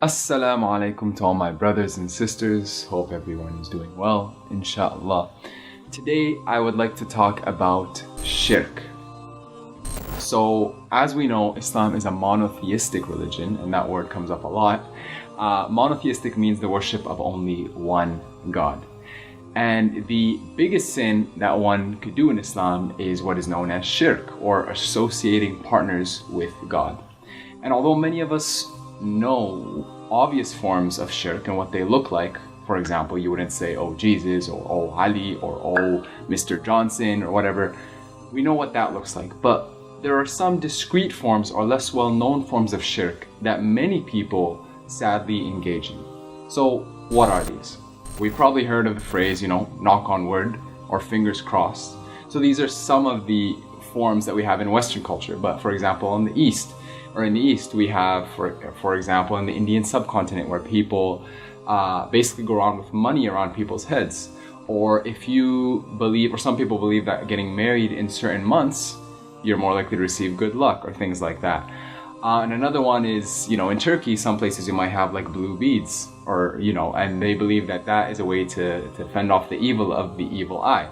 Assalamu alaikum to all my brothers and sisters. Hope everyone is doing well, inshallah. Today I would like to talk about shirk. So, as we know, Islam is a monotheistic religion, and that word comes up a lot. Monotheistic means the worship of only one God. And the biggest sin that one could do in Islam is what is known as shirk, or associating partners with God. And although many of us know obvious forms of shirk and what they look like, for example, you wouldn't say, oh Jesus, or oh Ali, or oh Mr. Johnson, or whatever. We know what that looks like, but there are some discrete forms or less well-known forms of shirk that many people sadly engage in. So what are these? We've probably heard of the phrase, knock on wood or fingers crossed. So these are some of the forms that we have in Western culture, but for example in the East, we have, for example, in the Indian subcontinent, where people basically go around with money around people's heads. Or if you believe, or some people believe, that getting married in certain months, you're more likely to receive good luck, or things like that. And another one is, in Turkey, some places you might have like blue beads, or, and they believe that that is a way to fend off the evil of the evil eye.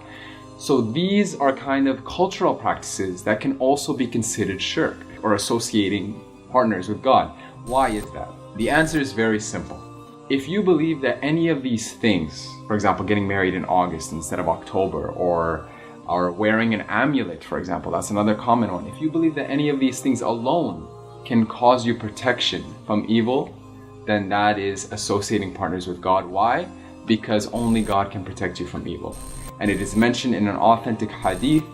So these are kind of cultural practices that can also be considered shirk, or associating partners with God. Why is that? The answer is very simple. If you believe that any of these things, for example, getting married in August instead of October, or wearing an amulet, for example, that's another common one. If you believe that any of these things alone can cause you protection from evil, then that is associating partners with God. Why? Because only God can protect you from evil. And it is mentioned in an authentic hadith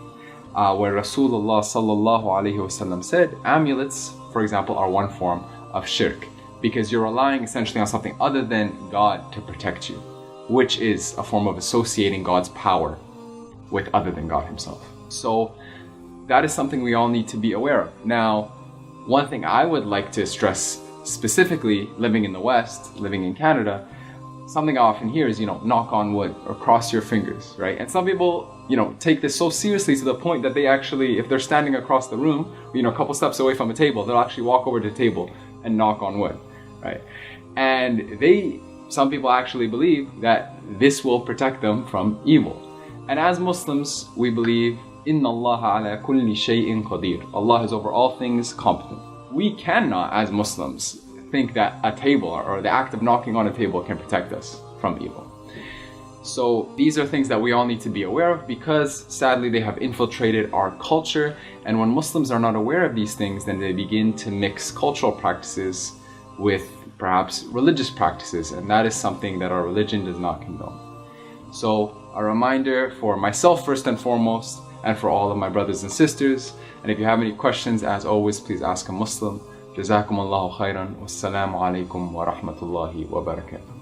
where Rasulullah sallallahu alaihi wasallam said, amulets, for example, are one form of shirk, because you're relying essentially on something other than God to protect you, which is a form of associating God's power with other than God himself. So that is something we all need to be aware of. Now, one thing I would like to stress, specifically living in the West, living in Canada, something I often hear is, knock on wood or cross your fingers, right? And some people, take this so seriously to the point that they actually, if they're standing across the room, a couple steps away from a table, they'll actually walk over to the table and knock on wood, right? And some people actually believe that this will protect them from evil. And as Muslims, we believe, Inna Allah ala kulli shay'in qadir. Allah is over all things competent. We cannot, as Muslims, think that a table or the act of knocking on a table can protect us from evil. So these are things that we all need to be aware of, because sadly they have infiltrated our culture, and when Muslims are not aware of these things, then they begin to mix cultural practices with perhaps religious practices, and that is something that our religion does not condone. So a reminder for myself first and foremost, and for all of my brothers and sisters, and if you have any questions, as always, please ask a Muslim. Jazakum Allahu khairan. Wassalamu alaikum wa rahmatullahi wa barakatuh.